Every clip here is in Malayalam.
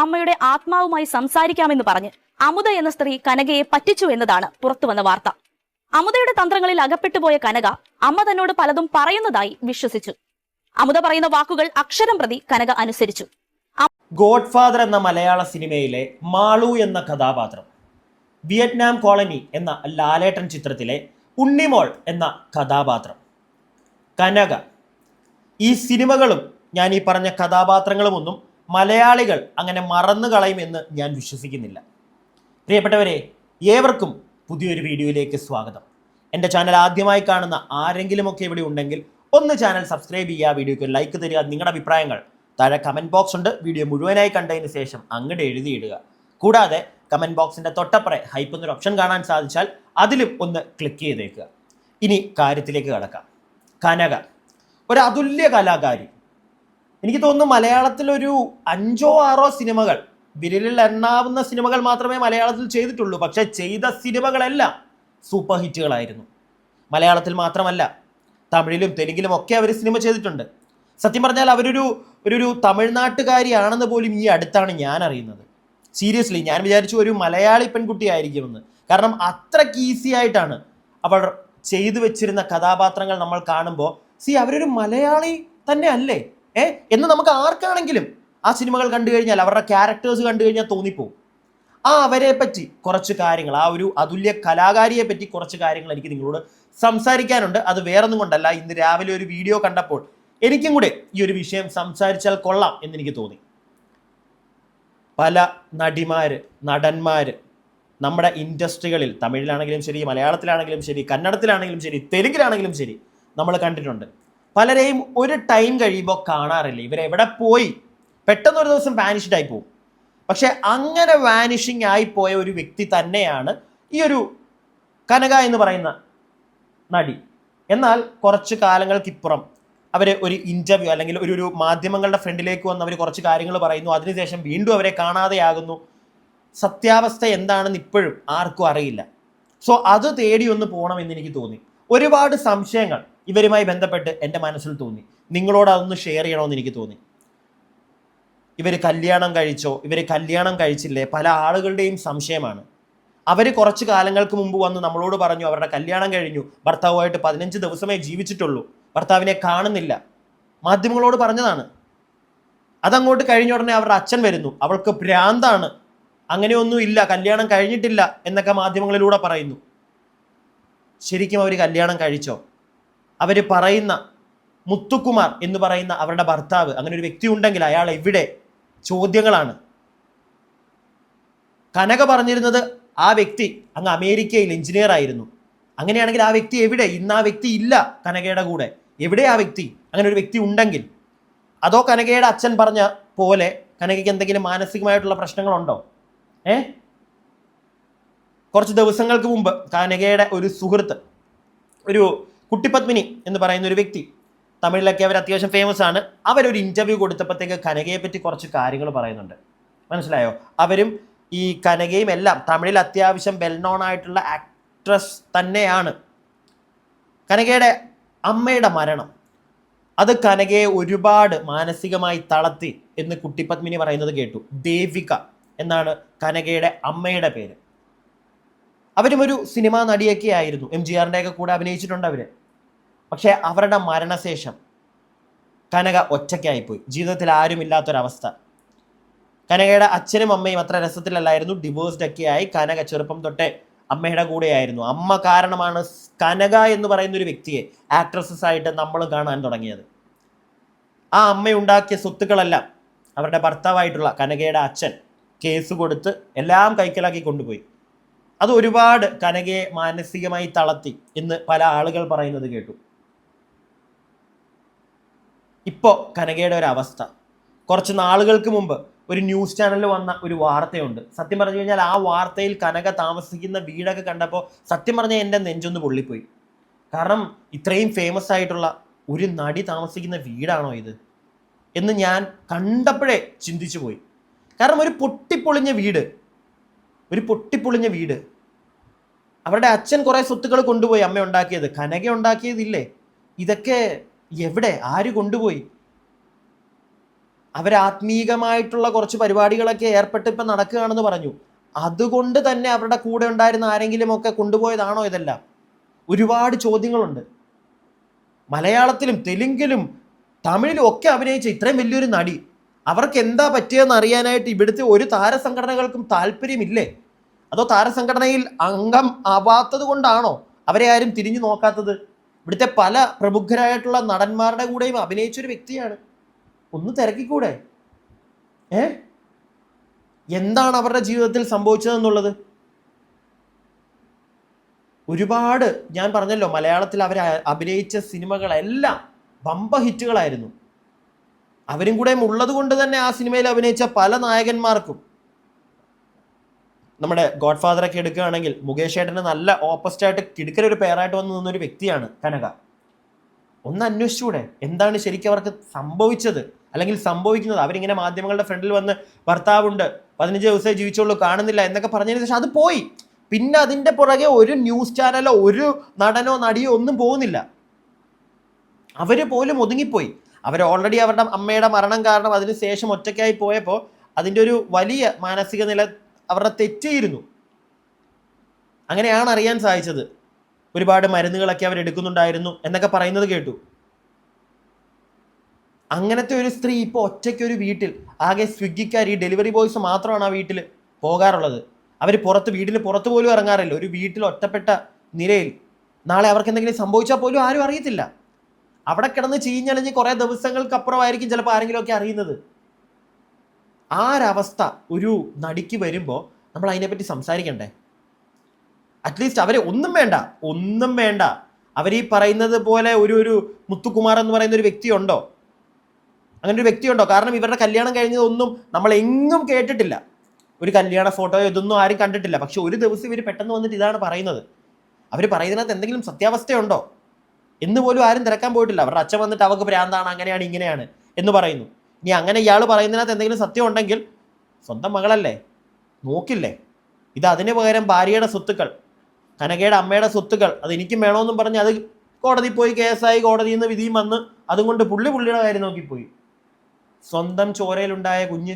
അമ്മയുടെ ആത്മാവുമായി സംസാരിക്കാമെന്ന് പറഞ്ഞ് അമുത എന്ന സ്ത്രീ കനകയെ പറ്റിച്ചു എന്നതാണ് പുറത്തുവന്ന വാർത്ത. അമുതയുടെ തന്ത്രങ്ങളിൽ അകപ്പെട്ടുപോയ കനക അമ്മ തന്നോട് പലതും പറയുന്നതായി വിശ്വസിച്ചു. അമുത പറയുന്ന വാക്കുകൾ അക്ഷരം പ്രതി കനക അനുസരിച്ചു. ഗോഡ്ഫാദർ എന്ന മലയാള സിനിമയിലെ മാളു എന്ന കഥാപാത്രം, വിയറ്റ്നാം കോളനി എന്ന ലാലേട്ടൻ ചിത്രത്തിലെ ഉണ്ണിമോൾ എന്ന കഥാപാത്രം, കനക, ഈ സിനിമകളും ഞാൻ ഈ പറഞ്ഞ കഥാപാത്രങ്ങളുമൊന്നും മലയാളികൾ അങ്ങനെ മറന്നു കളയുമെന്ന് ഞാൻ വിശ്വസിക്കുന്നില്ല. പ്രിയപ്പെട്ടവരെ, ഏവർക്കും പുതിയൊരു വീഡിയോയിലേക്ക് സ്വാഗതം. എൻ്റെ ചാനൽ ആദ്യമായി കാണുന്ന ആരെങ്കിലുമൊക്കെ ഇവിടെ ഉണ്ടെങ്കിൽ ഒന്ന് ചാനൽ സബ്സ്ക്രൈബ് ചെയ്യുക, വീഡിയോയ്ക്ക് ലൈക്ക് തരിക, നിങ്ങളുടെ അഭിപ്രായങ്ങൾ താഴെ കമൻറ്റ് ബോക്സ് ഉണ്ട്, വീഡിയോ മുഴുവനായി കണ്ടതിന് ശേഷം അങ്ങോട്ട് എഴുതിയിടുക. കൂടാതെ കമൻറ്റ് ബോക്സിൻ്റെ തൊട്ടപ്പുറം ഹൈപ്പ് എന്നൊരു ഓപ്ഷൻ കാണാൻ സാധിച്ചാൽ അതിലും ഒന്ന് ക്ലിക്ക് ചെയ്തേക്കുക. ഇനി കാര്യത്തിലേക്ക് കടക്കാം. കനക ഒരു അതുല്യ കലാകാരി. എനിക്ക് തോന്നുന്നു മലയാളത്തിലൊരു 5-6 സിനിമകൾ, വിരലിൽ എണ്ണാവുന്ന സിനിമകൾ മാത്രമേ മലയാളത്തിൽ ചെയ്തിട്ടുള്ളൂ. പക്ഷേ ചെയ്ത സിനിമകളെല്ലാം സൂപ്പർ ഹിറ്റുകളായിരുന്നു. മലയാളത്തിൽ മാത്രമല്ല, തമിഴിലും തെലുങ്കിലും ഒക്കെ അവർ സിനിമ ചെയ്തിട്ടുണ്ട്. സത്യം പറഞ്ഞാൽ അവരൊരു തമിഴ്നാട്ടുകാരിയാണെന്ന് പോലും ഈ അടുത്താണ് ഞാൻ അറിയുന്നത്. സീരിയസ്ലി ഞാൻ വിചാരിച്ചു ഒരു മലയാളി പെൺകുട്ടിയായിരിക്കുമെന്ന്. കാരണം അത്രയ്ക്ക് ഈസി ആയിട്ടാണ് അവർ ചെയ്തു വെച്ചിരുന്ന കഥാപാത്രങ്ങൾ നമ്മൾ കാണുമ്പോൾ അവരൊരു മലയാളി തന്നെ അല്ലേ എന്ന് നമുക്ക് ആർക്കാണെങ്കിലും ആ സിനിമകൾ കണ്ടു കഴിഞ്ഞാൽ, അവരുടെ ക്യാരക്ടേഴ്സ് കണ്ടു കഴിഞ്ഞാൽ തോന്നിപ്പോവും. അവരെ പറ്റി കുറച്ച് കാര്യങ്ങൾ, ആ ഒരു അതുല്യ കലാകാരിയെ പറ്റി കുറച്ച് കാര്യങ്ങൾ എനിക്ക് നിങ്ങളോട് സംസാരിക്കാനുണ്ട്. അത് വേറൊന്നും കൊണ്ടല്ല, ഇന്ന് രാവിലെ ഒരു വീഡിയോ കണ്ടപ്പോൾ എനിക്കും കൂടെ ഈ ഒരു വിഷയം സംസാരിച്ചാൽ കൊള്ളാം എന്നെനിക്ക് തോന്നി. പല നടന്മാർ നമ്മുടെ ഇൻഡസ്ട്രികളിൽ, തമിഴിലാണെങ്കിലും ശരി, മലയാളത്തിലാണെങ്കിലും ശരി, കന്നഡത്തിലാണെങ്കിലും ശരി, തെലുങ്കിലാണെങ്കിലും ശരി, നമ്മൾ കണ്ടിട്ടുണ്ട്. പലരെയും ഒരു ടൈം കഴിയുമ്പോൾ കാണാറില്ല. ഇവരെവിടെ പോയി, പെട്ടെന്നൊരു ദിവസം വാനിഷ്ഡ് ആയി പോകും. പക്ഷെ അങ്ങനെ വാനിഷിങ് ആയിപ്പോയ ഒരു വ്യക്തി തന്നെയാണ് ഈ ഒരു കനക എന്ന് പറയുന്ന നടി. എന്നാൽ കുറച്ച് കാലങ്ങൾക്കിപ്പുറം അവർ ഒരു ഇൻ്റർവ്യൂ അല്ലെങ്കിൽ ഒരു മാധ്യമങ്ങളുടെ ഫ്രണ്ടിലേക്ക് വന്ന് അവർ കുറച്ച് കാര്യങ്ങൾ പറയുന്നു. അതിനുശേഷം വീണ്ടും അവരെ കാണാതെയാകുന്നു. സത്യാവസ്ഥ എന്താണെന്ന് ഇപ്പോഴും ആർക്കും അറിയില്ല. സോ അത് തേടി ഒന്ന് പോകണമെന്ന് എനിക്ക് തോന്നി. ഒരുപാട് സംശയങ്ങൾ ഇവരുമായി ബന്ധപ്പെട്ട് എൻ്റെ മനസ്സിൽ തോന്നി. നിങ്ങളോട് അതൊന്ന് ഷെയർ ചെയ്യണമെന്ന് എനിക്ക് തോന്നി. ഇവർ കല്യാണം കഴിച്ചോ, ഇവർ കല്യാണം കഴിച്ചില്ലേ, പല ആളുകളുടെയും സംശയമാണ്. അവർ കുറച്ച് കാലങ്ങൾക്ക് മുമ്പ് വന്ന് നമ്മളോട് പറഞ്ഞു അവരുടെ കല്യാണം കഴിഞ്ഞു, ഭർത്താവുമായിട്ട് 15 ദിവസമേ ജീവിച്ചിട്ടുള്ളൂ, ഭർത്താവിനെ കാണുന്നില്ല. മാധ്യമങ്ങളോട് പറഞ്ഞതാണ്. അതങ്ങോട്ട് കഴിഞ്ഞ ഉടനെ അവരുടെ അച്ഛൻ വരുന്നു, അവൾക്ക് ഭ്രാന്താണ്, അങ്ങനെയൊന്നും ഇല്ല, കല്യാണം കഴിഞ്ഞിട്ടില്ല എന്നൊക്കെ മാധ്യമങ്ങളിലൂടെ പറയുന്നു. ശരിക്കും അവർ കല്യാണം കഴിച്ചോ? അവർ പറയുന്ന മുത്തുക്കുമാർ എന്ന് പറയുന്ന അവരുടെ ഭർത്താവ്, അങ്ങനെ ഒരു വ്യക്തി ഉണ്ടെങ്കിൽ അയാൾ എവിടെ? ചോദ്യങ്ങളാണ്. കനക പറഞ്ഞിരുന്നത് ആ വ്യക്തി അങ്ങ് അമേരിക്കയിൽ എഞ്ചിനീയർ ആയിരുന്നു. അങ്ങനെയാണെങ്കിൽ ആ വ്യക്തി എവിടെ? ഇന്ന് ആ വ്യക്തി ഇല്ല കനകയുടെ കൂടെ. എവിടെ ആ വ്യക്തി? അങ്ങനെ ഒരു വ്യക്തി ഉണ്ടെങ്കിൽ. അതോ കനകയുടെ അച്ഛൻ പറഞ്ഞ പോലെ കനകയ്ക്ക് എന്തെങ്കിലും മാനസികമായിട്ടുള്ള പ്രശ്നങ്ങളുണ്ടോ? കുറച്ച് ദിവസങ്ങൾക്ക് മുമ്പ് കനകയുടെ ഒരു സുഹൃത്ത്, ഒരു കുട്ടിപത്മിനി എന്ന് പറയുന്ന ഒരു വ്യക്തി, തമിഴിലൊക്കെ അവർ അത്യാവശ്യം ഫേമസ് ആണ്, അവരൊരു ഇൻ്റർവ്യൂ കൊടുത്തപ്പോഴത്തേക്ക് കനകയെ പറ്റി കുറച്ച് കാര്യങ്ങൾ പറയുന്നുണ്ട്. മനസ്സിലായോ? അവരും ഈ കനകയും എല്ലാം തമിഴിൽ അത്യാവശ്യം വെൽ നോൺ ആയിട്ടുള്ള ആക്ട്രസ് തന്നെയാണ്. കനകയുടെ അമ്മയുടെ മരണം അത് കനകയെ ഒരുപാട് മാനസികമായി തളർത്തി എന്ന് കുട്ടിപത്മിനി പറയുന്നത് കേട്ടു. ദേവിക എന്നാണ് കനകയുടെ അമ്മയുടെ പേര്. അവരും ഒരു സിനിമാ നടിയൊക്കെ ആയിരുന്നു, MGRൻ്റെയൊക്കെ കൂടെ അഭിനയിച്ചിട്ടുണ്ട് അവർ. പക്ഷേ അവരുടെ മരണശേഷം കനക ഒറ്റയ്ക്കായിപ്പോയി. ജീവിതത്തിൽ ആരുമില്ലാത്തൊരവസ്ഥ. കനകയുടെ അച്ഛനും അമ്മയും അത്ര രസത്തിലല്ലായിരുന്നു, ഡിവോഴ്സ്ഡ് ഒക്കെ ആയി. കനക ചെറുപ്പം തൊട്ടേ അമ്മയുടെ കൂടെയായിരുന്നു. അമ്മ കാരണമാണ് കനക എന്ന് പറയുന്ന ഒരു വ്യക്തിയെ ആക്ട്രസസ് ആയിട്ട് നമ്മളും കാണാൻ തുടങ്ങിയത്. ആ അമ്മയുണ്ടാക്കിയ സ്വത്തുക്കളെല്ലാം അവരുടെ ഭർത്താവായിട്ടുള്ള കനകയുടെ അച്ഛൻ കേസ് കൊടുത്ത് എല്ലാം കൈക്കലാക്കി കൊണ്ടുപോയി. അത് ഒരുപാട് കനകയെ മാനസികമായി തളർത്തി എന്ന് പല ആളുകൾ പറയുന്നത് കേട്ടു. ഇപ്പോൾ കനകയുടെ ഒരു അവസ്ഥ, കുറച്ച് നാളുകൾക്ക് മുമ്പ് ഒരു ന്യൂസ് ചാനലിൽ വന്ന ഒരു വാർത്തയുണ്ട്. സത്യം പറഞ്ഞു കഴിഞ്ഞാൽ ആ വാർത്തയിൽ കനക താമസിക്കുന്ന വീടൊക്കെ കണ്ടപ്പോൾ സത്യം പറഞ്ഞാൽ എൻ്റെ നെഞ്ചൊന്ന് പൊള്ളിപ്പോയി. കാരണം ഇത്രയും ഫേമസ് ആയിട്ടുള്ള ഒരു നടി താമസിക്കുന്ന വീടാണോ ഇത് എന്ന് ഞാൻ കണ്ടപ്പോഴേ ചിന്തിച്ചു പോയി. കാരണം ഒരു പൊട്ടിപ്പൊളിഞ്ഞ വീട്, അവരുടെ അച്ഛൻ കുറേ സ്വത്തുക്കൾ കൊണ്ടുപോയി അമ്മ ഉണ്ടാക്കിയത്, കനക ഉണ്ടാക്കിയതില്ലേ? ഇതൊക്കെ എവിടെ? ആര് കൊണ്ടുപോയി? അവരാത്മീകമായിട്ടുള്ള കുറച്ച് പരിപാടികളൊക്കെ ഏർപ്പെട്ട് ഇപ്പം നടക്കുകയാണെന്ന് പറഞ്ഞു. അതുകൊണ്ട് തന്നെ അവരുടെ കൂടെ ഉണ്ടായിരുന്ന ആരെങ്കിലും ഒക്കെ കൊണ്ടുപോയതാണോ ഇതെല്ലാം? ഒരുപാട് ചോദ്യങ്ങളുണ്ട്. മലയാളത്തിലും തെലുങ്കിലും തമിഴിലും ഒക്കെ അഭിനയിച്ച ഇത്രയും വലിയൊരു നടി, അവർക്ക് എന്താ പറ്റിയെന്ന് അറിയാനായിട്ട് ഇവിടുത്തെ ഒരു താരസംഘടനകൾക്കും താല്പര്യമില്ലേ? അതോ താരസംഘടനയിൽ അംഗം ആവാത്തത് കൊണ്ടാണോ അവരെ ആരും തിരിഞ്ഞു നോക്കാത്തത്? ഇവിടുത്തെ പല പ്രമുഖരായിട്ടുള്ള നടന്മാരുടെ കൂടെയും അഭിനയിച്ചൊരു വ്യക്തിയാണ്. ഒന്ന് തിരക്കിക്കൂടെ? എന്താണ് അവരുടെ ജീവിതത്തിൽ സംഭവിച്ചതെന്നുള്ളത്? ഒരുപാട്, ഞാൻ പറഞ്ഞല്ലോ, മലയാളത്തിൽ അവർ അഭിനയിച്ച സിനിമകളെല്ലാം ബമ്പ ഹിറ്റുകളായിരുന്നു. അവരും കൂടെ ഉള്ളത് കൊണ്ട് തന്നെ ആ സിനിമയിൽ അഭിനയിച്ച പല നായകന്മാർക്കും, നമ്മുടെ ഗോഡ് ഫാദറൊക്കെ എടുക്കുകയാണെങ്കിൽ മുകേഷ് ഏട്ടന് നല്ല ഓപ്പോസിറ്റായിട്ട് കിടുക്കലൊരു പേരായിട്ട് വന്ന് നിന്നൊരു വ്യക്തിയാണ് കനക. ഒന്ന് അന്വേഷിച്ചൂടെ എന്താണ് ശരിക്കും അവർക്ക് സംഭവിച്ചത് അല്ലെങ്കിൽ സംഭവിക്കുന്നത്? അവരിങ്ങനെ മാധ്യമങ്ങളുടെ ഫ്രണ്ടിൽ വന്ന് ഭർത്താവുണ്ട്, 15 ദിവസമേ ജീവിച്ചുള്ളൂ, കാണുന്നില്ല എന്നൊക്കെ പറഞ്ഞതിന് ശേഷം അത് പോയി. പിന്നെ അതിൻ്റെ പുറകെ ഒരു ന്യൂസ് ചാനലോ ഒരു നടനോ നടിയോ ഒന്നും പോകുന്നില്ല. അവർ പോലും ഒതുങ്ങിപ്പോയി. അവർ ഓൾറെഡി അവരുടെ അമ്മയുടെ മരണം കാരണം അതിനുശേഷം ഒറ്റയ്ക്കായി പോയപ്പോൾ അതിൻ്റെ ഒരു വലിയ മാനസിക നില അവരുടെ തെറ്റിയിരുന്നു. അങ്ങനെയാണ് അറിയാൻ സാധിച്ചത്. ഒരുപാട് മരുന്നുകളൊക്കെ അവരെടുക്കുന്നുണ്ടായിരുന്നു എന്നൊക്കെ പറയുന്നത് കേട്ടു. അങ്ങനത്തെ ഒരു സ്ത്രീ ഇപ്പോൾ ഒറ്റയ്ക്കൊരു വീട്ടിൽ, ആകെ സ്വിഗ്ഗിക്കാർ, ഈ ഡെലിവറി ബോയ്സ് മാത്രമാണ് ആ വീട്ടിൽ പോകാറുള്ളത്. അവർ വീടിന് പുറത്ത് പോലും ഇറങ്ങാറില്ല. ഒരു വീട്ടിൽ ഒറ്റപ്പെട്ട നിലയിൽ നാളെ അവർക്ക് എന്തെങ്കിലും സംഭവിച്ചാൽ പോലും ആരും അറിയത്തില്ല. അവിടെ കിടന്ന് ചീഞ്ഞളിഞ്ഞ് കുറേ ദിവസങ്ങൾക്കപ്പുറമായിരിക്കും ചിലപ്പോൾ ആരെങ്കിലുമൊക്കെ അറിയുന്നത്. ആ ഒരവസ്ഥ ഒരു നടിക്ക് വരുമ്പോൾ നമ്മൾ അതിനെപ്പറ്റി സംസാരിക്കണ്ടേ? അറ്റ്ലീസ്റ്റ് അവരെ ഒന്നും വേണ്ട അവർ ഈ പറയുന്നത് പോലെ ഒരു മുത്തുകുമാർ എന്ന് പറയുന്ന ഒരു വ്യക്തിയുണ്ടോ? അങ്ങനെ ഒരു വ്യക്തിയുണ്ടോ? കാരണം ഇവരുടെ കല്യാണം കഴിഞ്ഞതൊന്നും നമ്മൾ എങ്ങും കേട്ടിട്ടില്ല. ഒരു കല്യാണ ഫോട്ടോയോ ഇതൊന്നും ആരും കണ്ടിട്ടില്ല. പക്ഷെ ഒരു ദിവസം ഇവർ പെട്ടെന്ന് വന്നിട്ട് ഇതാണ് പറയുന്നത്. അവർ പറയുന്നതിനകത്ത് എന്തെങ്കിലും സത്യാവസ്ഥയുണ്ടോ എന്ന് പോലും ആരും തിരക്കാൻ പോയിട്ടില്ല. അവരുടെ അച്ഛൻ വന്നിട്ട് അവർക്ക് ഭ്രാന്താണ്, അങ്ങനെയാണ്, ഇങ്ങനെയാണ് എന്ന് പറയുന്നു. ഇനി അങ്ങനെ ഇയാൾ പറയുന്നതിനകത്ത് എന്തെങ്കിലും സത്യം ഉണ്ടെങ്കിൽ സ്വന്തം മകളല്ലേ, നോക്കില്ലേ? ഇത് അതിന് പകരം ഭാര്യയുടെ സ്വത്തുക്കൾ, കനകയുടെ അമ്മയുടെ സ്വത്തുക്കൾ അത് എനിക്കും വേണമെന്നും പറഞ്ഞ് അത് കോടതി പോയി, കേസായി, കോടതിയിൽ നിന്ന് വിധിയും വന്ന് അതും കൊണ്ട് പുള്ളിയുടെ കാര്യം നോക്കിപ്പോയി. സ്വന്തം ചോരയിലുണ്ടായ കുഞ്ഞ്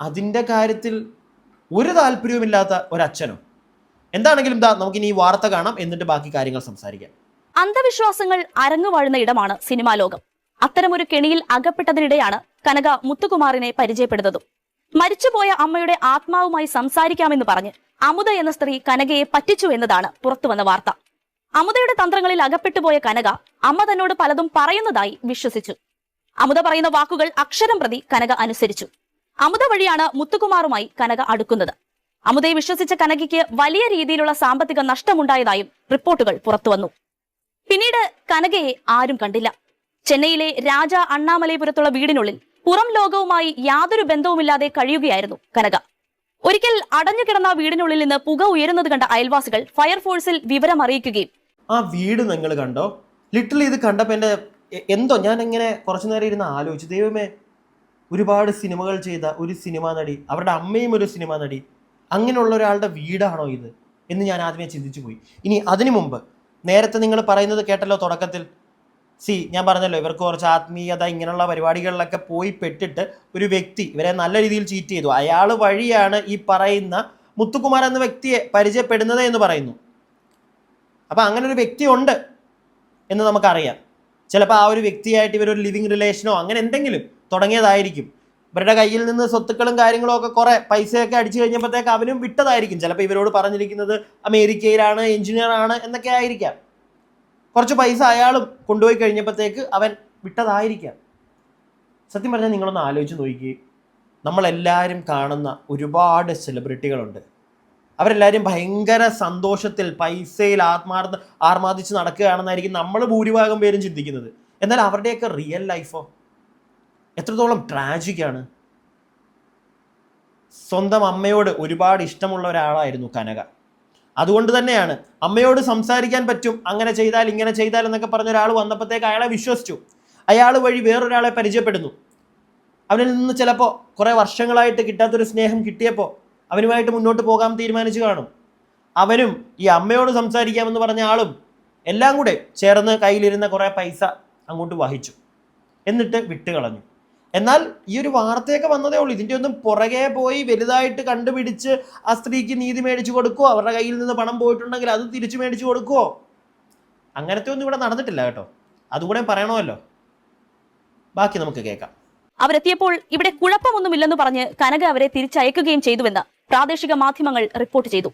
അതിൻ്റെ കാര്യത്തിൽ ഒരു താല്പര്യവുമില്ലാത്ത ഒരച്ഛനോ? എന്താണെങ്കിലും നമുക്കിനി ഈ വാർത്ത കാണാം, എന്നിട്ട് ബാക്കി കാര്യങ്ങൾ സംസാരിക്കാം. അന്ധവിശ്വാസങ്ങൾ അരങ്ങുവാഴുന്ന ഇടമാണ് സിനിമാ ലോകം. അത്തരമൊരു കെണിയിൽ അകപ്പെട്ടതിനിടെയാണ് കനക മുത്തുകുമാറിനെ പരിചയപ്പെടുന്നതും. മരിച്ചുപോയ അമ്മയുടെ ആത്മാവുമായി സംസാരിക്കാമെന്ന് പറഞ്ഞ് അമുത എന്ന സ്ത്രീ കനകയെ പറ്റിച്ചു എന്നതാണ് പുറത്തുവന്ന വാർത്ത. അമുതയുടെ തന്ത്രങ്ങളിൽ അകപ്പെട്ടുപോയ കനക അമ്മ തന്നോട് പലതും പറയുന്നതായി വിശ്വസിച്ചു. അമുത പറയുന്ന വാക്കുകൾ അക്ഷരം പ്രതി കനക അനുസരിച്ചു. അമുത വഴിയാണ് മുത്തുകുമാറുമായി കനക അടുക്കുന്നത്. അമുതയെ വിശ്വസിച്ച കനകയ്ക്ക് വലിയ രീതിയിലുള്ള സാമ്പത്തിക നഷ്ടമുണ്ടായതായും റിപ്പോർട്ടുകൾ പുറത്തുവന്നു. പിന്നീട് കനകയെ ആരും കണ്ടില്ല. ചെന്നൈയിലെ രാജ അണ്ണാമലൈപുരത്തുള്ള വീടിനുള്ളിൽ പുറം ലോകവുമായി യാതൊരു ബന്ധവുമില്ലാതെ കഴിയുകയായിരുന്നു കനക. ഒരിക്കൽ അടഞ്ഞുകിടന്ന വീടിനുള്ളിൽ നിന്ന് പുക ഉയരുന്നത് കണ്ട അയൽവാസികൾ ഫയർഫോഴ്സിൽ വിവരം അറിയിക്കുകയും, ആ വീട് നിങ്ങൾ കണ്ടോ? ലിറ്ററലി ഇത് കണ്ടപ്പോൾ എൻ്റെ എന്തോ ഞാൻ ഇങ്ങനെ കുറച്ചു നേരം ഇരുന്ന് ആലോചിച്ചു, ദൈവമേ, ഒരുപാട് സിനിമകൾ ചെയ്ത ഒരു സിനിമാ നടി, അവരുടെ അമ്മയും ഒരു സിനിമാ നടി, അങ്ങനെയുള്ള ഒരാളുടെ വീടാണോ ഇത് എന്ന് ഞാൻ ആദ്യമേ ചിന്തിച്ചു പോയി. ഇനി അതിനു മുമ്പ് നേരത്തെ നിങ്ങൾ പറയുന്നത് കേട്ടല്ലോ തുടക്കത്തിൽ. ഞാൻ പറഞ്ഞല്ലോ ഇവർക്ക് കുറച്ച് ആത്മീയത ഇങ്ങനെയുള്ള പരിപാടികളിലൊക്കെ പോയി പെട്ടിട്ട് ഒരു വ്യക്തി ഇവരെ നല്ല രീതിയിൽ ചീറ്റ് ചെയ്തു. അയാൾ വഴിയാണ് ഈ പറയുന്ന മുത്തുകുമാർ എന്ന വ്യക്തിയെ പരിചയപ്പെടുന്നത് എന്ന് പറയുന്നു. അപ്പം അങ്ങനെ ഒരു വ്യക്തി ഉണ്ട് എന്ന് നമുക്കറിയാം. ചിലപ്പോൾ ആ ഒരു വ്യക്തിയായിട്ട് ഇവരൊരു ലിവിങ് റിലേഷനോ അങ്ങനെ എന്തെങ്കിലും തുടങ്ങിയതായിരിക്കും. ഇവരുടെ കയ്യിൽ നിന്ന് സ്വത്തുക്കളും കാര്യങ്ങളും ഒക്കെ കുറേ പൈസയൊക്കെ അടിച്ചു കഴിഞ്ഞപ്പോഴത്തേക്ക് അവനും വിട്ടതായിരിക്കും. ചിലപ്പോൾ ഇവരോട് പറഞ്ഞിരിക്കുന്നത് അമേരിക്കയിലാണ്, എഞ്ചിനീയർ ആണ് എന്നൊക്കെ ആയിരിക്കാം. കുറച്ച് പൈസ അയാളും കൊണ്ടുപോയി കഴിഞ്ഞപ്പോഴത്തേക്ക് അവൻ വിട്ടതായിരിക്കാം. സത്യം പറഞ്ഞാൽ നിങ്ങളൊന്ന് ആലോചിച്ച് നോക്കി, നമ്മളെല്ലാവരും കാണുന്ന ഒരുപാട് സെലിബ്രിറ്റികളുണ്ട്. അവരെല്ലാവരും ഭയങ്കര സന്തോഷത്തിൽ പൈസയിൽ ആർമാദിച്ച് നടക്കുകയാണെന്നായിരിക്കും നമ്മൾ ഭൂരിഭാഗം പേരും ചിന്തിക്കുന്നത്. എന്നാൽ അവരുടെയൊക്കെ റിയൽ ലൈഫോ എത്രത്തോളം ട്രാജിക്കാണ്. സ്വന്തം അമ്മയോട് ഒരുപാട് ഇഷ്ടമുള്ള ഒരാളായിരുന്നു കനക. അതുകൊണ്ട് തന്നെയാണ് അമ്മയോട് സംസാരിക്കാൻ പറ്റും, അങ്ങനെ ചെയ്താൽ ഇങ്ങനെ ചെയ്താൽ എന്നൊക്കെ പറഞ്ഞ ഒരാൾ വന്നപ്പോഴത്തേക്ക് അയാളെ വിശ്വസിച്ചു. അയാൾ വഴി വേറൊരാളെ പരിചയപ്പെടുന്നു. അവനിൽ നിന്ന് ചിലപ്പോൾ കുറേ വർഷങ്ങളായിട്ട് കിട്ടാത്തൊരു സ്നേഹം കിട്ടിയപ്പോൾ അവനുമായിട്ട് മുന്നോട്ട് പോകാൻ തീരുമാനിച്ചു കാണും. അവനും ഈ അമ്മയോട് സംസാരിക്കാമെന്ന് പറഞ്ഞ ആളും എല്ലാം കൂടെ ചേർന്ന് കയ്യിലിരുന്ന കുറേ പൈസ അങ്ങോട്ട് വഹിച്ചു. എന്നിട്ട് വിട്ടുകളഞ്ഞു. എന്നാൽ ഈ ഒരു വാർത്തയൊക്കെ വന്നതേ ഉള്ളൂ. ഇതിൻ്റെ ഒന്നും പുറകെ പോയി വലുതായിട്ട് കണ്ടുപിടിച്ച് ആ സ്ത്രീക്ക് നീതി മേടിച്ചു കൊടുക്കുവോ, അവരുടെ കയ്യിൽ നിന്ന് പണം പോയിട്ടുണ്ടെങ്കിൽ അത് തിരിച്ചു മേടിച്ചു കൊടുക്കുവോ, അങ്ങനത്തെ ഒന്നും ഇവിടെ നടന്നിട്ടില്ല കേട്ടോ. അതുകൂടെ പറയണമല്ലോ. ബാക്കി നമുക്ക് കേൾക്കാം. അവരെത്തിയപ്പോൾ ഇവിടെ കുഴപ്പമൊന്നുമില്ലെന്ന് പറഞ്ഞ് കനക അവരെ തിരിച്ചയക്കുകയും ചെയ്തുവെന്ന് പ്രാദേശിക മാധ്യമങ്ങൾ റിപ്പോർട്ട് ചെയ്തു.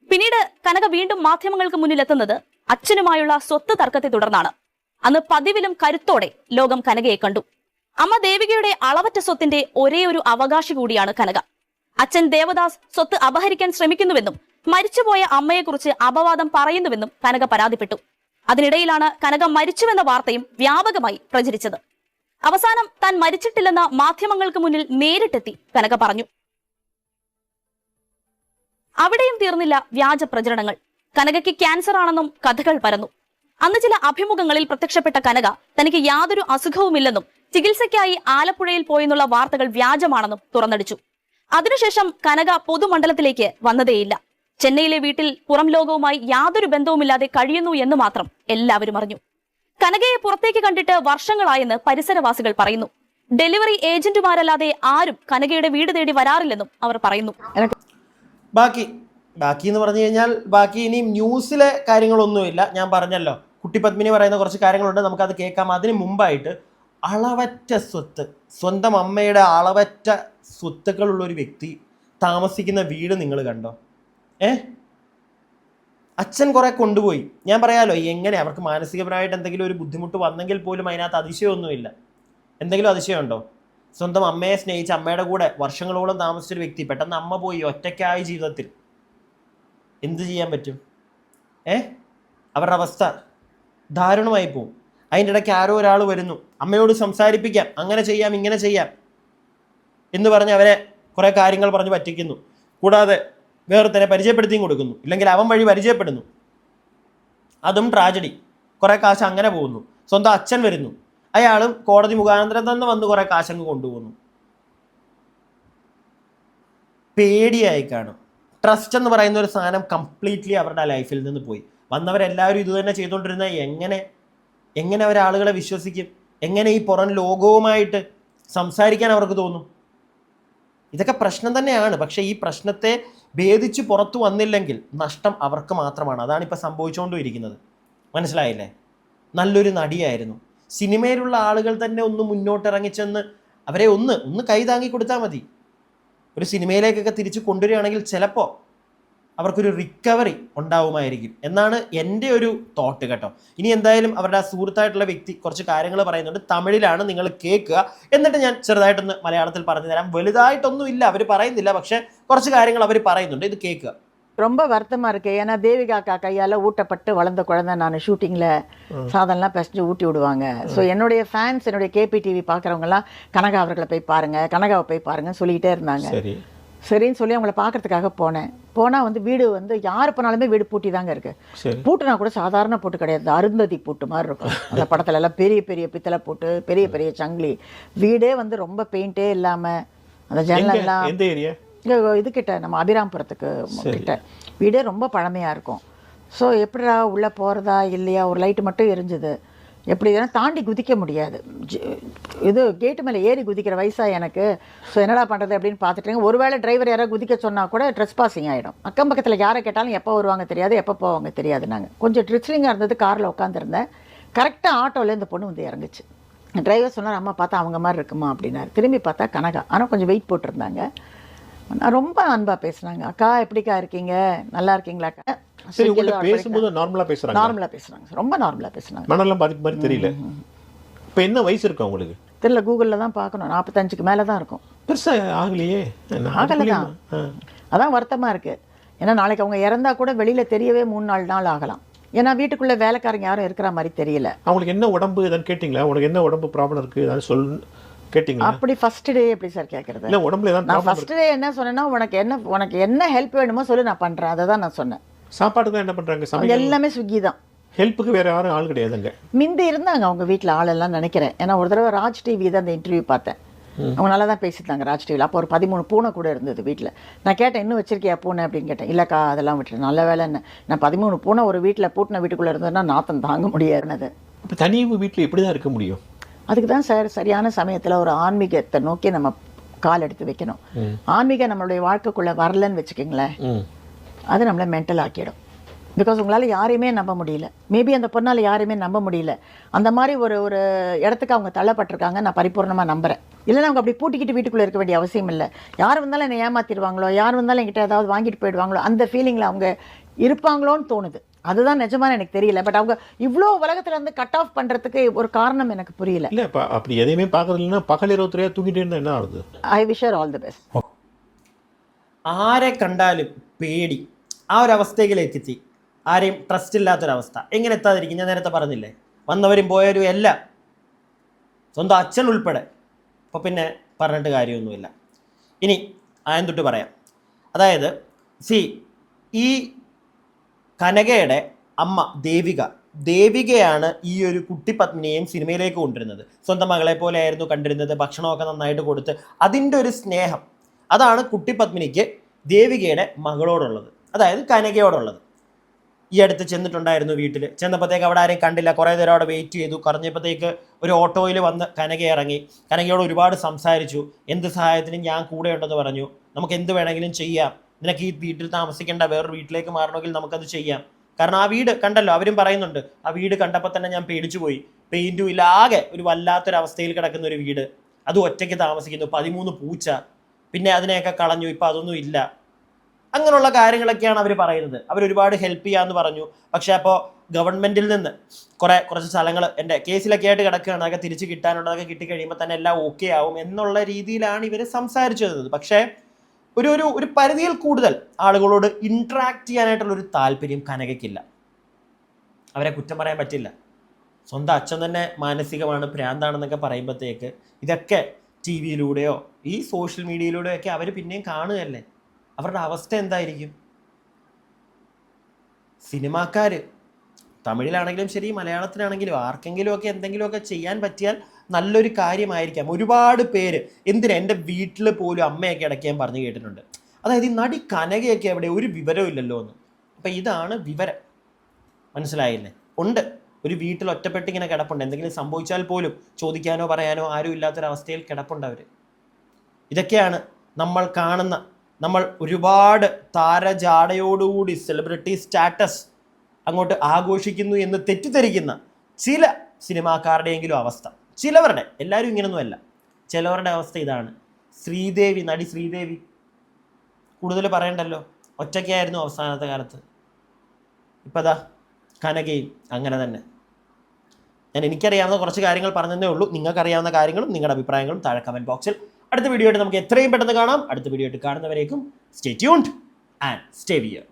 പിന്നീട് കനക വീണ്ടും മാധ്യമങ്ങൾക്ക് മുന്നിലെത്തുന്നത് അച്ഛനുമായുള്ള സ്വത്ത് തർക്കത്തെ തുടർന്നാണ്. അന്ന് പതിവിലും കരുത്തോടെ ലോകം കനകയെ കണ്ടു. അമ്മ ദേവികയുടെ അളവറ്റ സ്വത്തിന്റെ ഒരേ ഒരു അവകാശി കൂടിയാണ് കനക. അച്ഛൻ ദേവദാസ് സ്വത്ത് അപഹരിക്കാൻ ശ്രമിക്കുന്നുവെന്നും മരിച്ചുപോയ അമ്മയെക്കുറിച്ച് അപവാദം പറയുന്നുവെന്നും കനക പരാതിപ്പെട്ടു. അതിനിടയിലാണ് കനക മരിച്ചുവെന്ന വാർത്തയും വ്യാപകമായി പ്രചരിച്ചത്. അവസാനം താൻ മരിച്ചിട്ടില്ലെന്ന മാധ്യമങ്ങൾക്ക് മുന്നിൽ നേരിട്ടെത്തി കനക പറഞ്ഞു. അവിടെയും തീർന്നില്ല വ്യാജ പ്രചരണങ്ങൾ. കനകയ്ക്ക് ക്യാൻസർ ആണെന്നും കഥകൾ പരന്നു. അന്ന് ചില അഭിമുഖങ്ങളിൽ പ്രത്യക്ഷപ്പെട്ട കനക തനിക്ക് യാതൊരു അസുഖവുമില്ലെന്നും ചികിത്സയ്ക്കായി ആലപ്പുഴയിൽ പോയെന്നുള്ള വാർത്തകൾ വ്യാജമാണെന്നും തുറന്നടിച്ചു. അതിനുശേഷം കനക പൊതുമണ്ഡലത്തിലേക്ക് വന്നതേയില്ല. ചെന്നൈയിലെ വീട്ടിൽ പുറം ലോകവുമായി യാതൊരു ബന്ധവുമില്ലാതെ കഴിയുന്നു എന്ന് മാത്രം എല്ലാവരും അറിഞ്ഞു. കനകയെ പുറത്തേക്ക് കണ്ടിട്ട് വർഷങ്ങളായെന്ന് പരിസരവാസികൾ പറയുന്നു. ഡെലിവറി ഏജന്റുമാരല്ലാതെ ആരും കനകയുടെ വീട് തേടി വരാറില്ലെന്നും അവർ പറയുന്നു. ബാക്കി എന്ന് പറഞ്ഞു കഴിഞ്ഞാൽ ബാക്കി ഇനി ന്യൂസിലെ കാര്യങ്ങളൊന്നുമില്ല. ഞാൻ പറഞ്ഞല്ലോ, കുട്ടി പത്മിനി പറയുന്ന കുറച്ച് കാര്യങ്ങളുണ്ട്, നമുക്കത് കേൾക്കാം. അതിന് മുമ്പായിട്ട് അളവറ്റ സ്വത്ത്, സ്വന്തം അമ്മയുടെ അളവറ്റ സ്വത്തുക്കളുള്ള ഒരു വ്യക്തി താമസിക്കുന്ന വീട് നിങ്ങൾ കണ്ടോ? അച്ഛൻ കുറെ കൊണ്ടുപോയി. ഞാൻ പറയാലോ, എങ്ങനെ അവർക്ക് മാനസികപരമായിട്ട് എന്തെങ്കിലും ഒരു ബുദ്ധിമുട്ട് വന്നെങ്കിൽ പോലും അതിനകത്ത് അതിശയമൊന്നുമില്ല. എന്തെങ്കിലും അതിശയമുണ്ടോ? സ്വന്തം അമ്മയെ സ്നേഹിച്ച് അമ്മയുടെ കൂടെ വർഷങ്ങളോളം താമസിച്ചൊരു വ്യക്തി പെട്ടെന്ന് അമ്മ പോയി ഒറ്റയ്ക്കായ ജീവിതത്തിൽ എന്ത് ചെയ്യാൻ പറ്റും? അവരുടെ അവസ്ഥ ദാരുണമായി പോവും. അതിൻ്റെ ഇടയ്ക്ക് ആരോ ഒരാൾ വരുന്നു, അമ്മയോട് സംസാരിപ്പിക്കാം, അങ്ങനെ ചെയ്യാം ഇങ്ങനെ ചെയ്യാം എന്ന് പറഞ്ഞ് അവരെ കുറേ കാര്യങ്ങൾ പറഞ്ഞ് പറ്റിക്കുന്നു. കൂടാതെ വേറെ തന്നെ പരിചയപ്പെടുത്തിയും കൊടുക്കുന്നു, ഇല്ലെങ്കിൽ അവൻ വഴി പരിചയപ്പെടുന്നു. അതും ട്രാജഡി. കുറേ കാശ് അങ്ങനെ പോകുന്നു. സ്വന്തം അച്ഛൻ വരുന്നു, അയാളും കോടതി മുഖാന്തരം തന്നെ വന്ന് കുറേ കാശങ്ങ് കൊണ്ടുപോകുന്നു. പേടിയായി കാണും. ട്രസ്റ്റ് എന്ന് പറയുന്ന ഒരു സാധനം കംപ്ലീറ്റ്ലി അവരുടെ ലൈഫിൽ നിന്ന് പോയി. വന്നവരെല്ലാവരും ഇത് തന്നെ ചെയ്തുകൊണ്ടിരുന്ന എങ്ങനെ അവരാളുകളെ വിശ്വസിക്കും? എങ്ങനെ ഈ പുറം ലോകവുമായിട്ട് സംസാരിക്കാൻ അവർക്ക് തോന്നും? ഇതൊക്കെ പ്രശ്നം തന്നെയാണ്. പക്ഷേ ഈ പ്രശ്നത്തെ ഭേദിച്ച് പുറത്തു വന്നില്ലെങ്കിൽ നഷ്ടം അവർക്ക് മാത്രമാണ്. അതാണിപ്പോൾ സംഭവിച്ചുകൊണ്ടിരിക്കുന്നത്. മനസ്സിലായില്ലേ? നല്ലൊരു നടിയായിരുന്നു. സിനിമയിലുള്ള ആളുകൾ തന്നെ ഒന്ന് മുന്നോട്ടിറങ്ങിച്ചെന്ന് അവരെ ഒന്ന് കൈ താങ്ങി കൊടുത്താൽ മതി. ഒരു സിനിമയിലേക്കൊക്കെ തിരിച്ച് കൊണ്ടുവരികയാണെങ്കിൽ ചിലപ്പോൾ അവർക്കൊരു റിക്കവറി ഉണ്ടാവുമായിരിക്കും എന്നാണ് എൻ്റെ ഒരു തോട്ട് കേട്ടോ. ഇനി എന്തായാലും അവരുടെ ആ സുഹൃത്തായിട്ടുള്ള വ്യക്തി കുറച്ച് കാര്യങ്ങൾ പറയുന്നുണ്ട്. തമിഴിലാണ്, നിങ്ങൾ കേൾക്കുക. എന്നിട്ട് ഞാൻ ചെറുതായിട്ടൊന്ന് മലയാളത്തിൽ പറഞ്ഞു തരാം. വലുതായിട്ടൊന്നും ഇല്ല അവർ പറയുന്നില്ല, പക്ഷേ കുറച്ച് കാര്യങ്ങൾ അവർ പറയുന്നുണ്ട്. ഇത് കേൾക്കുക. ரொம்ப வருத்தமாக இருக்குது. ஏன்னா தேவிகா அக்கா கையால் ஊட்டப்பட்டு வளர்ந்த குழந்தை. நான் ஷூட்டிங்கில் சாதனெலாம் பிசைஞ்சு ஊட்டி விடுவாங்க. ஸோ என்னுடைய ஃபேன்ஸ், என்னுடைய கேபி டிவி பார்க்குறவங்கலாம் கனகா அவர்களை போய் பாருங்கள், கனகாவை போய் பாருங்கள் சொல்லிக்கிட்டே இருந்தாங்க. சரின்னு சொல்லி அவங்கள பார்க்கறதுக்காக போனால் வந்து வீடு வந்து யார் போனாலுமே வீடு பூட்டி தாங்க இருக்குது. பூட்டுனா கூட சாதாரண பூட்டு கிடையாது, அருந்ததி பூட்டு மாதிரி இருக்கும். அந்த படத்துல எல்லாம் பெரிய பெரிய பித்தளை பூட்டு, பெரிய பெரிய சங்கிலி. வீடே வந்து ரொம்ப பெயிண்டே இல்லாமல், அந்த ஜன்னல்லாம் எந்த ஏரியா இங்கே இது கிட்ட நம்ம அபிராம்புரத்துக்கு கிட்ட வீடே ரொம்ப பழமையாக இருக்கும். ஸோ எப்படிடா உள்ளே போகிறதா இல்லையா, ஒரு லைட்டு மட்டும் எரிஞ்சுது. எப்படி இதெல்லாம் தாண்டி குதிக்க முடியாது. இது கேட்டு மேலே ஏறி குதிக்கிற வயசாக எனக்கு. ஸோ என்னடா பண்ணுறது அப்படின்னு பார்த்துட்டேங்க. ஒருவேளை டிரைவர் யாராவது குதிக்க சொன்னால் கூட ட்ரெஸ் பாசிங் ஆகிடும். அக்கம் பக்கத்தில் யாரை கேட்டாலும் எப்போ வருவாங்க தெரியாது, எப்போ போவாங்க தெரியாது. நாங்கள் கொஞ்சம் ட்ரிஸ்லிங்காக இருந்தது. காரில் உட்காந்துருந்தேன். கரெக்டாக ஆட்டோவில் இந்த பொண்ணு வந்து இறங்குச்சு. டிரைவர் சொன்னார், அம்மா பார்த்தா அவங்க மாதிரி இருக்குமா அப்படின்னாரு. திரும்பி பார்த்தா கனகா. ஆனால் கொஞ்சம் வெயிட் போட்டிருந்தாங்க. ரொம்ப அன்பாக பேசுனாங்க. அக்கா எப்படிக்கா இருக்கீங்க, நல்லா இருக்கீங்களா அக்கா? சரி, உங்கள்கிட்ட பேசும்போது நார்மலாக பேசுகிறாங்க, ரொம்ப நார்மலாக பேசுனாங்க. மனெல்லாம் பாதிப்பு மாதிரி தெரியல. இப்போ என்ன வயசு இருக்கும் உங்களுக்கு? தெரியல, கூகுளில் தான் பார்க்கணும். 45க்கு மேலே தான் இருக்கும். பெருசாக ஆகலையே. ஆகலை தான், அதான் வருத்தமாக இருக்குது. ஏன்னா நாளைக்கு அவங்க இறந்தா கூட வெளியில் தெரியவே 3-4 நாள் ஆகலாம். ஏன்னா வீட்டுக்குள்ளே வேலைக்காரங்க யாரும் இருக்கிற மாதிரி தெரியல. அவங்களுக்கு என்ன உடம்பு எதாவது கேட்டிங்களா? உனக்கு என்ன உடம்பு ப்ராப்ளம் இருக்குது ஏதாவது சொல்லு கேட்டிங்களா? அப்படி ஃபர்ஸ்ட் டே எப்படி சார் கேட்குறது? இல்லை, உடம்புல ஏதாவது நான் ஃபர்ஸ்ட் டே என்ன சொன்னேன்னா, உனக்கு என்ன ஹெல்ப் வேணுமோ சொல்லி நான் பண்ணுறேன். அதை தான் நான் சொன்னேன். சாப்பாட்டுக்கு என்ன பண்ணுறாங்க? எல்லாமே ஸ்விக்கி தான். ஹெல்ப்புக்கு வேறு யாரும் ஆள் கிடையாதுங்க. மிந்தி இருந்தாங்க அவங்க வீட்டில் ஆளெல்லாம் நினைக்கிறேன். ஏன்னா ஒரு தடவை ராஜ் டிவி தான் அந்த இன்டர்வியூ பார்த்தேன். அவங்க நல்லா தான் பேசிட்டாங்க ராஜ் டிவியில். அப்போ ஒரு 13 பூனை கூட இருந்தது வீட்டில். நான் கேட்டேன், இன்னும் வச்சிருக்கியா பூனை அப்படின்னு கேட்டேன். இல்லைக்கா அதெல்லாம் விட்டுறேன். நல்ல வேலை என்ன, நான் 13 பூனை ஒரு வீட்டில் பூட்டின வீட்டுக்குள்ளே இருந்ததுன்னா நாத்தம் தாங்க முடியாதுன்னது. இப்போ தனி வீட்டில் எப்படி தான் இருக்க முடியும்? அதுக்கு தான் சார் சரியான சமயத்தில் ஒரு ஆன்மீகத்தை நோக்கி நம்ம கால் எடுத்து வைக்கணும். ஆன்மீகம் நம்மளுடைய வாழ்க்கைக்குள்ளே வரலன்னு வச்சுக்கோங்களேன், அது நம்மளை மென்டல் ஆக்கிடும். பிகாஸ் உங்களால் யாரையுமே நம்ப முடியல, மேபி அந்த பொண்ணால் யாரையுமே நம்ப முடியல. அந்த மாதிரி ஒரு இடத்துக்கு அவங்க தள்ளப்பட்டிருக்காங்க, நான் பரிபூர்ணமாக நம்புகிறேன். இல்லைன்னா அவங்க அப்படி பூட்டிக்கிட்டு வீட்டுக்குள்ளே இருக்க வேண்டிய அவசியம் இல்லை. யார் வந்தாலும் என்னை ஏமாற்றிடுவாங்களோ, யார் வந்தாலும் என்கிட்ட ஏதாவது வாங்கிட்டு போயிடுவாங்களோ, அந்த ஃபீலிங்கில் அவங்க இருப்பாங்களோன்னு தோணுது. அதுதான் நிஜமான எனக்கு தெரியல. பட் அவங்க இவ்வளோ உலகத்துல இருந்து கட் ஆஃப் பண்ணுறதுக்கு ஒரு காரணம் எனக்கு புரியல. இல்லை இப்போ அப்படி எதையுமே பார்க்கறது இல்லைன்னா பகல் 23 தூங்கிட்டே இருந்தால் என்ன ஆகுது? I wish her all the best. ആരെ കണ്ടാലും പേടി, ആ ഒരു അവസ്ഥയിലേക്ക് എത്തി. ആരെയും ട്രസ്റ്റ് ഇല്ലാത്തൊരവസ്ഥ. എങ്ങനെ എത്താതിരിക്കും? ഞാൻ നേരത്തെ പറഞ്ഞില്ലേ, വന്നവരും പോയവരും എല്ലാം, സ്വന്തം അച്ഛൻ ഉൾപ്പെടെ. അപ്പോൾ പിന്നെ പറഞ്ഞിട്ട് കാര്യമൊന്നുമില്ല. ഇനി ആദ്യം തൊട്ട് പറയാം. അതായത് ഈ കനകയുടെ അമ്മ ദേവികയാണ് ഈ ഒരു കുട്ടി പത്മിനിയെയും സിനിമയിലേക്ക് കൊണ്ടുവരുന്നത്. സ്വന്തം മകളെ പോലെ ആയിരുന്നു കണ്ടിരുന്നത്, ഭക്ഷണമൊക്കെ നന്നായിട്ട് കൊടുത്ത്. അതിൻ്റെ ഒരു സ്നേഹം, അതാണ് കുട്ടി പത്മിനിക്ക് ദേവികയുടെ മകളോടുള്ളത്, അതായത് കനകയോടുള്ളത്. ഈ അടുത്ത് ചെന്നിട്ടുണ്ടായിരുന്നു വീട്ടിൽ. ചെന്നപ്പോഴത്തേക്ക് അവിടെ ആരെയും കണ്ടില്ല. കുറേ നേരം അവിടെ വെയിറ്റ് ചെയ്തു. കുറഞ്ഞപ്പോഴത്തേക്ക് ഒരു ഓട്ടോയിൽ വന്ന് കനക ഇറങ്ങി. കനകയോട് ഒരുപാട് സംസാരിച്ചു. എന്ത് സഹായത്തിനും ഞാൻ കൂടെ ഉണ്ടെന്ന് പറഞ്ഞു. നമുക്ക് എന്ത് വേണമെങ്കിലും ചെയ്യാം, നിനക്ക് ഈ വീട്ടിൽ താമസിക്കേണ്ട, വേറൊരു വീട്ടിലേക്ക് മാറണമെങ്കിൽ നമുക്കത് ചെയ്യാം. കാരണം ആ വീട് കണ്ടല്ലോ, അവരും പറയുന്നുണ്ട്, ആ വീട് കണ്ടപ്പോൾ തന്നെ ഞാൻ പേടിച്ചു പോയി. പെയിൻറ്റും ഇല്ല, ആകെ ഒരു വല്ലാത്തൊരവസ്ഥയിൽ കിടക്കുന്ന ഒരു വീട്, അത് ഒറ്റയ്ക്ക് താമസിക്കുന്നു, 13 പൂച്ച, പിന്നെ അതിനെയൊക്കെ കളഞ്ഞു, ഇപ്പം അതൊന്നും ഇല്ല. അങ്ങനെയുള്ള കാര്യങ്ങളൊക്കെയാണ് അവർ പറയുന്നത്. അവരൊരുപാട് ഹെൽപ്പ് ചെയ്യാമെന്ന് പറഞ്ഞു. പക്ഷേ അപ്പോൾ ഗവൺമെൻറ്റിൽ നിന്ന് കുറച്ച് സ്ഥലങ്ങൾ എൻ്റെ കേസിലൊക്കെ ആയിട്ട് കിടക്കുകയാണ്, അതൊക്കെ തിരിച്ച് കിട്ടാനുള്ളതൊക്കെ കിട്ടിക്കഴിയുമ്പോൾ തന്നെ എല്ലാം ഓക്കെ ആവും എന്നുള്ള രീതിയിലാണ് ഇവർ സംസാരിച്ചു തന്നത്. പക്ഷേ ഒരു പരിധിയിൽ കൂടുതൽ ആളുകളോട് ഇൻട്രാക്ട് ചെയ്യാനായിട്ടുള്ളൊരു താല്പര്യം കനകയ്ക്കില്ല. അവരെ കുറ്റം പറയാൻ പറ്റില്ല. സ്വന്തം അച്ഛൻ തന്നെ മാനസികമാണ്, ഭ്രാന്താണെന്നൊക്കെ പറയുമ്പോഴത്തേക്ക് ഇതൊക്കെ ടി വിയിലൂടെയോ ഈ സോഷ്യൽ മീഡിയയിലൂടെയോ ഒക്കെ അവർ പിന്നെയും കാണുകയല്ലേ. അവരുടെ അവസ്ഥ എന്തായിരിക്കും? സിനിമാക്കാർ തമിഴിലാണെങ്കിലും ശരി, മലയാളത്തിലാണെങ്കിലും ആർക്കെങ്കിലുമൊക്കെ എന്തെങ്കിലുമൊക്കെ ചെയ്യാൻ പറ്റിയാൽ നല്ലൊരു കാര്യമായിരിക്കാം. ഒരുപാട് പേര്, എന്തിനാ എൻ്റെ വീട്ടിൽ പോലും അമ്മയൊക്കെ ഇടയ്ക്ക് ഞാൻ പറഞ്ഞു കേട്ടിട്ടുണ്ട്. അതായത് ഈ നടി കനകയൊക്കെ എവിടെ, ഒരു വിവരവും ഇല്ലല്ലോ എന്ന്. അപ്പം ഇതാണ് വിവരം, മനസ്സിലായില്ലേ? ഉണ്ട്, ഒരു വീട്ടിൽ ഒറ്റപ്പെട്ട് ഇങ്ങനെ കിടപ്പുണ്ട്. എന്തെങ്കിലും സംഭവിച്ചാൽ പോലും ചോദിക്കാനോ പറയാനോ ആരും ഇല്ലാത്തൊരവസ്ഥയിൽ കിടപ്പുണ്ട് അവർ. ഇതൊക്കെയാണ് നമ്മൾ കാണുന്ന, നമ്മൾ ഒരുപാട് താരജാടയോടുകൂടി സെലിബ്രിറ്റി സ്റ്റാറ്റസ് അങ്ങോട്ട് ആഘോഷിക്കുന്നു എന്ന് തെറ്റിദ്ധരിക്കുന്ന ചില സിനിമാക്കാരുടെയെങ്കിലും അവസ്ഥ. ചിലവരുടെ, എല്ലാവരും ഇങ്ങനെയൊന്നുമല്ല, ചിലവരുടെ അവസ്ഥ ഇതാണ്. നടി ശ്രീദേവി കൂടുതൽ പറയണ്ടല്ലോ, ഒറ്റയ്ക്കായിരുന്നു അവസാനത്തെ കാലത്ത്. ഇപ്പം അതാ കനകയും അങ്ങനെ തന്നെ. എനിക്കറിയാവുന്ന കുറച്ച് കാര്യങ്ങൾ പറഞ്ഞതേ ഉള്ളൂ. നിങ്ങൾക്കറിയാവുന്ന കാര്യങ്ങളും നിങ്ങളുടെ അഭിപ്രായങ്ങളും താഴെ കമൻറ്റ് ബോക്സിൽ. അടുത്ത വീഡിയോ ആയിട്ട് നമുക്ക് എത്രയും പെട്ടെന്ന് കാണാം. അടുത്ത വീഡിയോ ആയിട്ട് കാണുന്നവരേക്കും stay tuned and stay weird.